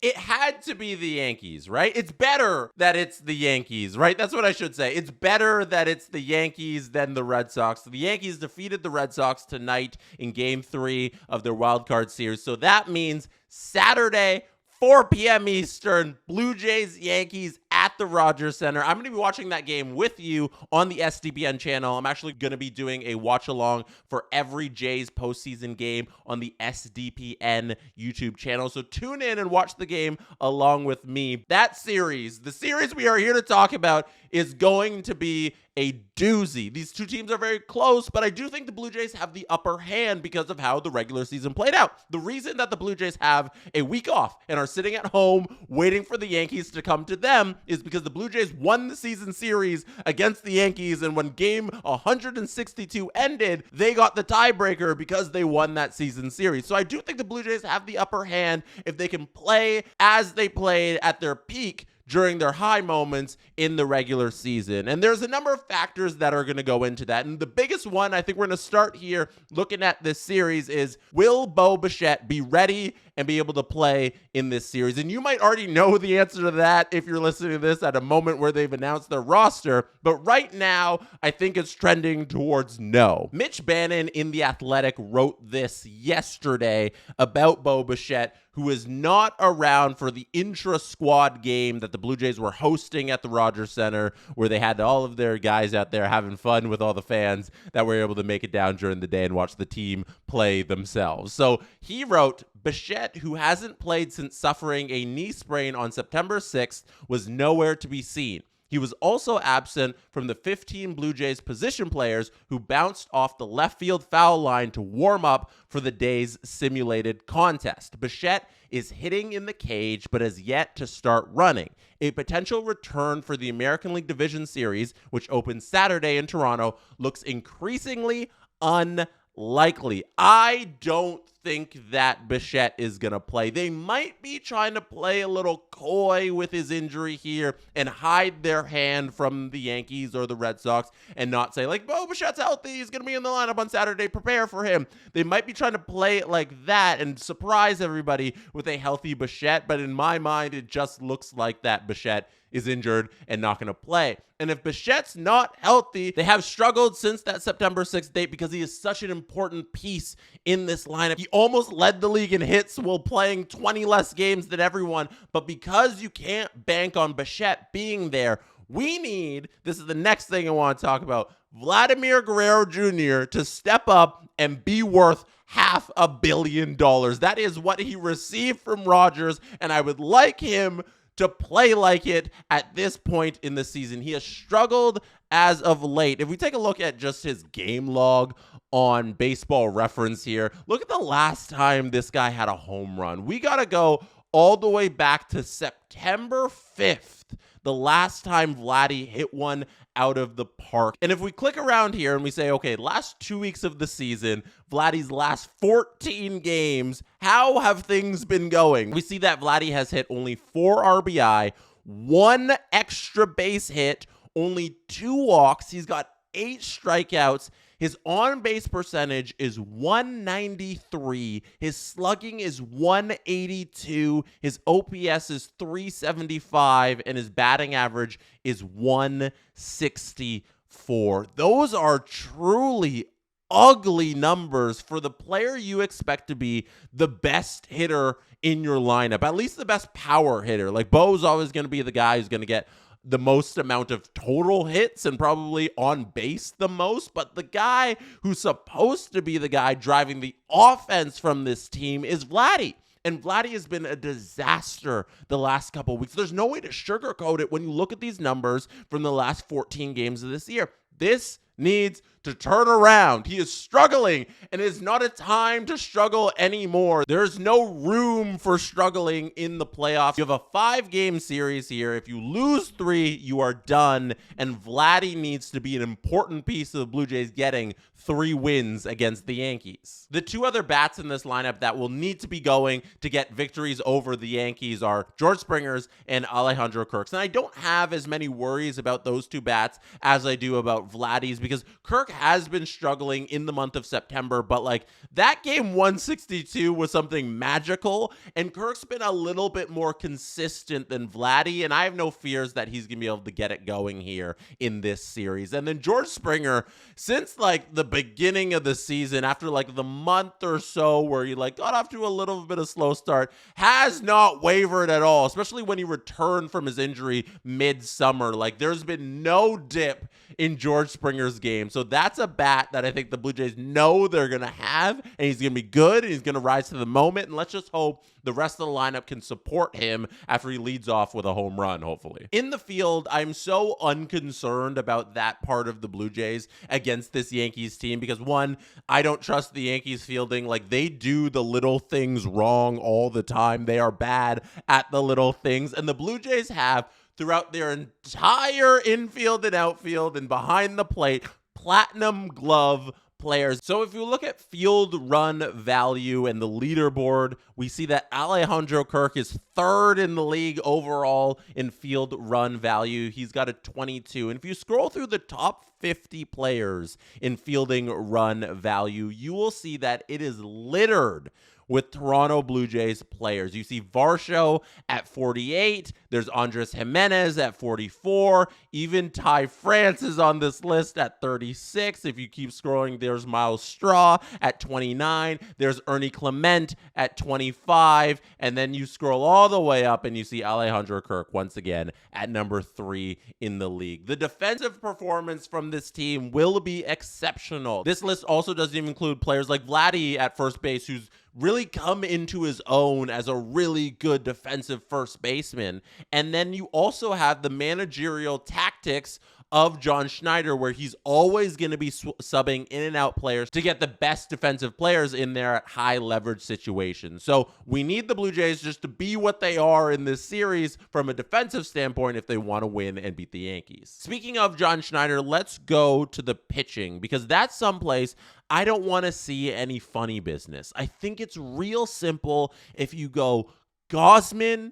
It had to be the Yankees, right? It's better that it's the Yankees, right? That's what I should say. It's better that it's the Yankees than the Red Sox. The Yankees defeated the Red Sox tonight in Game 3 of their wild card series. So that means Saturday, 4 p.m. Eastern, Blue Jays, Yankees at the Rogers Center. I'm going to be watching that game with you on the SDPN channel. I'm actually going to be doing a watch along for every Jays postseason game on the SDPN YouTube channel. So tune in and watch the game along with me. That series, the series we are here to talk about, is going to be a doozy. These two teams are very close, but I do think the Blue Jays have the upper hand because of how the regular season played out. The reason that the Blue Jays have a week off and are sitting at home waiting for the Yankees to come to them is because the Blue Jays won the season series against the Yankees, and when game 162 ended, they got the tiebreaker because they won that season series. So I do think the Blue Jays have the upper hand if they can play as they played at their peak during their high moments in the regular season. And there's a number of factors that are going to go into that. And the biggest one, I think we're going to start here looking at this series, is will Bo Bichette be ready and be able to play in this series? And you might already know the answer to that if you're listening to this at a moment where they've announced their roster. But right now, I think it's trending towards no. Mitch Bannon in The Athletic wrote this yesterday about Bo Bichette, who is not around for the intra-squad game that the Blue Jays were hosting at the Rogers Center, where they had all of their guys out there having fun with all the fans that were able to make it down during the day and watch the team play themselves. So he wrote, Bichette, who hasn't played since suffering a knee sprain on September 6th, was nowhere to be seen. He was also absent from the 15 Blue Jays position players who bounced off the left field foul line to warm up for the day's simulated contest. Bichette is hitting in the cage but has yet to start running. A potential return for the American League Division Series, which opens Saturday in Toronto, looks increasingly unlikely. I don't think that Bichette is going to play. They might be trying to play a little coy with his injury here and hide their hand from the Yankees or the Red Sox and not say, like, Bo Bichette's healthy, he's going to be in the lineup on Saturday, prepare for him. They might be trying to play it like that and surprise everybody with a healthy Bichette, but in my mind, it just looks like that Bichette is injured and not going to play. And if Bichette's not healthy, they have struggled since that September 6th date because he is such an important piece in this lineup. He almost led the league in hits while playing 20 less games than everyone. But because you can't bank on Bichette being there, we need, this is the next thing I want to talk about, Vladimir Guerrero Jr. to step up and be worth $500 million. That is what he received from Rogers, and I would like him to play like it at this point in the season. He has struggled as of late. If we take a look at just his game log on Baseball Reference here, look at the last time this guy had a home run. We got to go all the way back to September 5th, the last time Vladdy hit one out of the park. And if we click around here and we say, okay, last 2 weeks of the season, Vladdy's last 14 games, how have things been going? We see that Vladdy has hit only 4 RBI, 1 extra base hit, only 2 walks. He's got 8 strikeouts. His on-base percentage is 193. His slugging is 182. His OPS is 375. And his batting average is 164. Those are truly ugly numbers for the player you expect to be the best hitter in your lineup, at least the best power hitter. Like, Bo's always going to be the guy who's going to get the most amount of total hits and probably on base the most, but the guy who's supposed to be the guy driving the offense from this team is Vladdy. And Vladdy has been a disaster the last couple of weeks. There's no way to sugarcoat it when you look at these numbers from the last 14 games of this year. This needs to turn around. He is struggling, and it is not a time to struggle anymore. There's no room for struggling in the playoffs. You have a 5-game series here. If you lose 3, you are done, and Vladdy needs to be an important piece of the Blue Jays getting 3 wins against the Yankees. The 2 other bats in this lineup that will need to be going to get victories over the Yankees are George Springer's and Alejandro Kirk's. And I don't have as many worries about those 2 bats as I do about Vladdy's, because Kirk has been struggling in the month of September, but like that game 162 was something magical, and Kirk's been a little bit more consistent than Vladdy, and I have no fears that he's going to be able to get it going here in this series. And then George Springer, since like the beginning of the season, after like the month or so where he like got off to a little bit of slow start, has not wavered at all, especially when he returned from his injury mid-summer. Like there's been no dip in George Springer's game. So that's a bat that I think the Blue Jays know they're going to have, and he's going to be good, and he's going to rise to the moment. And let's just hope the rest of the lineup can support him after he leads off with a home run, hopefully. In the field, I'm so unconcerned about that part of the Blue Jays against this Yankees team because, one, I don't trust the Yankees fielding. Like, they do the little things wrong all the time. They are bad at the little things, and the Blue Jays have, throughout their entire infield and outfield and behind the plate, platinum glove players. So if you look at field run value and the leaderboard, we see that Alejandro Kirk is third in the league overall in field run value. He's got a 22. And if you scroll through the top 50 players in fielding run value, you will see that it is littered with Toronto Blue Jays players. You see Varsho at 48. There's Andres Jimenez at 44. Even Ty France is on this list at 36. If you keep scrolling, there's Miles Straw at 29. There's Ernie Clement at 25. And then you scroll all the way up and you see Alejandro Kirk once again at number 3 in the league. The defensive performance from this team will be exceptional. This list also doesn't even include players like Vladdy at first base, who's really come into his own as a really good defensive first baseman. And then you also have the managerial tactics of John Schneider, where he's always going to be subbing in and out players to get the best defensive players in there at high leverage situations. So we need the Blue Jays just to be what they are in this series from a defensive standpoint if they want to win and beat the Yankees. Speaking of John Schneider, let's go to the pitching, because that's someplace I don't want to see any funny business. I think it's real simple if you go Gausman,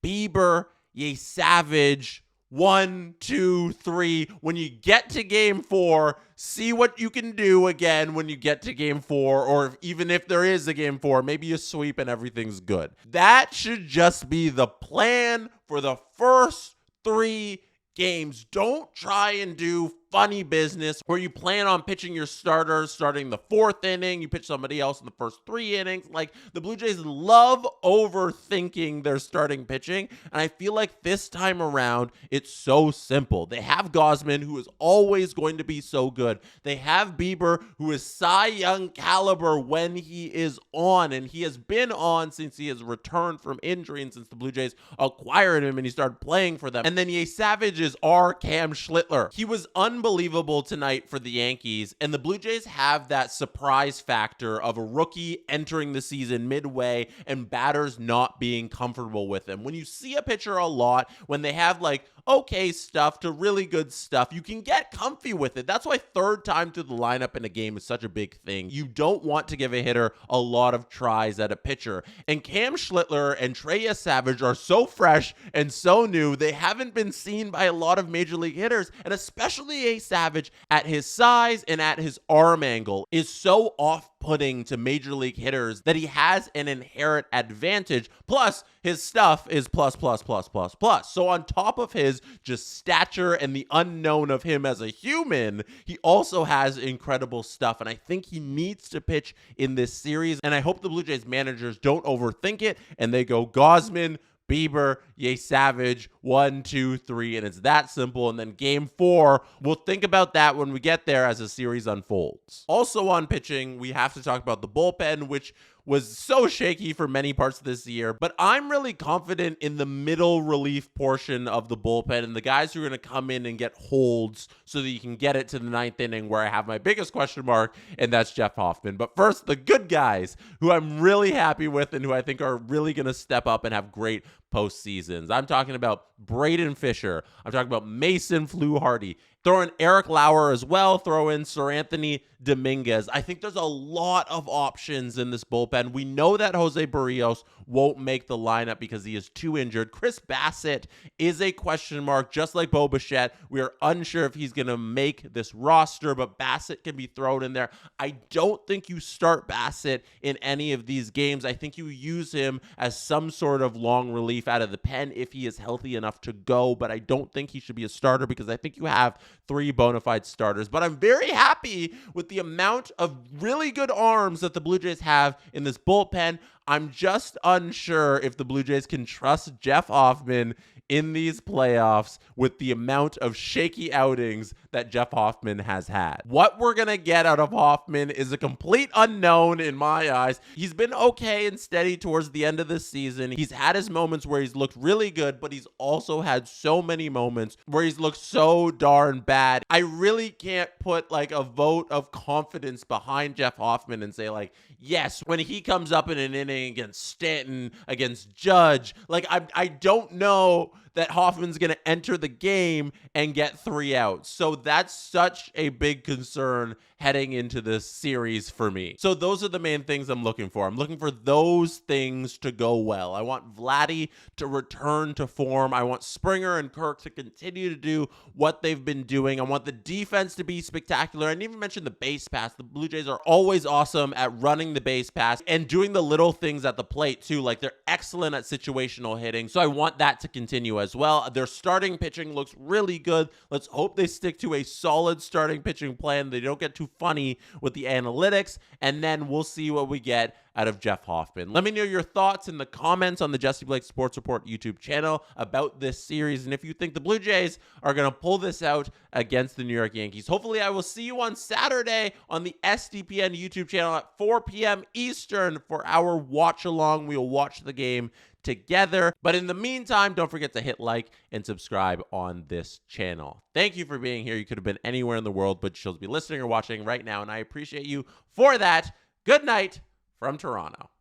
Bieber, Ye Savage, 1, 2, 3. When you get to game 4, see what you can do again when you get to game 4, or even if there is a game 4, maybe you sweep and everything's good. That should just be the plan for the first 3 games. Don't try and do funny business where you plan on pitching your starters starting the 4th inning, you pitch somebody else in the first 3 innings. Like, the Blue Jays love overthinking their starting pitching, and I feel like this time around it's so simple. They have Gausman, who is always going to be so good. They have Bieber, who is Cy Young caliber when he is on, and he has been on since he has returned from injury and since the Blue Jays acquired him and he started playing for them. And then Ye Savage is our Cam Schlittler. He was unbelievable tonight for the Yankees, and the Blue Jays have that surprise factor of a rookie entering the season midway and batters not being comfortable with him. When you see a pitcher a lot, when they have like okay stuff to really good stuff, you can get comfy with it. That's why third time through the lineup in a game is such a big thing. You don't want to give a hitter a lot of tries at a pitcher. And Cam Schlittler and Trey Savage are so fresh and so new. They haven't been seen by a lot of major league hitters, and especially a Savage at his size and at his arm angle is so off-putting to major league hitters that he has an inherent advantage. Plus, his stuff is plus. So on top of his just stature and the unknown of him as a human, he also has incredible stuff, and I think he needs to pitch in this series, and I hope the Blue Jays managers don't overthink it and they go Gausman, Bieber, Ye Savage, 1, 2, 3, and it's that simple. And then game 4, we'll think about that when we get there as the series unfolds. Also on pitching, we have to talk about the bullpen, which was so shaky for many parts of this year, but I'm really confident in the middle relief portion of the bullpen and the guys who are going to come in and get holds so that you can get it to the 9th inning, where I have my biggest question mark, and that's Jeff Hoffman. But first, the good guys who I'm really happy with and who I think are really going to step up and have great postseasons. I'm talking about Braden Fisher. I'm talking about Mason Fluharty, Throw in Eric Lauer as well. Throw in Sir Anthony Dominguez. I think there's a lot of options in this bullpen. We know that Jose Barrios won't make the lineup because he is too injured. Chris Bassett is a question mark, just like Bo Bichette. We are unsure if he's going to make this roster, but Bassett can be thrown in there. I don't think you start Bassett in any of these games. I think you use him as some sort of long relief out of the pen if he is healthy enough to go, but I don't think he should be a starter because I think you have 3 bona fide starters. But I'm very happy with the amount of really good arms that the Blue Jays have in this bullpen. I'm just unsure if the Blue Jays can trust Jeff Hoffman in these playoffs with the amount of shaky outings that Jeff Hoffman has had. What we're going to get out of Hoffman is a complete unknown in my eyes. He's been okay and steady towards the end of the season. He's had his moments where he's looked really good, but he's also had so many moments where he's looked so darn bad. I really can't put like a vote of confidence behind Jeff Hoffman and say like, yes, when he comes up in an inning against Stanton, against Judge, like I don't know that Hoffman's going to enter the game and get 3 outs. So that's such a big concern heading into this series for me. So those are the main things I'm looking for. I'm looking for those things to go well. I want Vladdy to return to form. I want Springer and Kirk to continue to do what they've been doing. I want the defense to be spectacular. I didn't even mention the base pass. The Blue Jays are always awesome at running the base pass and doing the little things at the plate too. Like they're excellent at situational hitting. So I want that to continue as well. Their starting pitching looks really good. Let's hope they stick to a solid starting pitching plan. They don't get too funny with the analytics, and then we'll see what we get out of Jeff Hoffman. Let me know your thoughts in the comments on the Jesse Blake Sports Report YouTube channel about this series, and if you think the Blue Jays are going to pull this out against the New York Yankees. Hopefully, I will see you on Saturday on the SDPN YouTube channel at 4 p.m. Eastern for our watch-along. We will watch the game together. But in the meantime, don't forget to hit like and subscribe on this channel. Thank you for being here. You could have been anywhere in the world, but you'll be listening or watching right now, and I appreciate you for that. Good night from Toronto.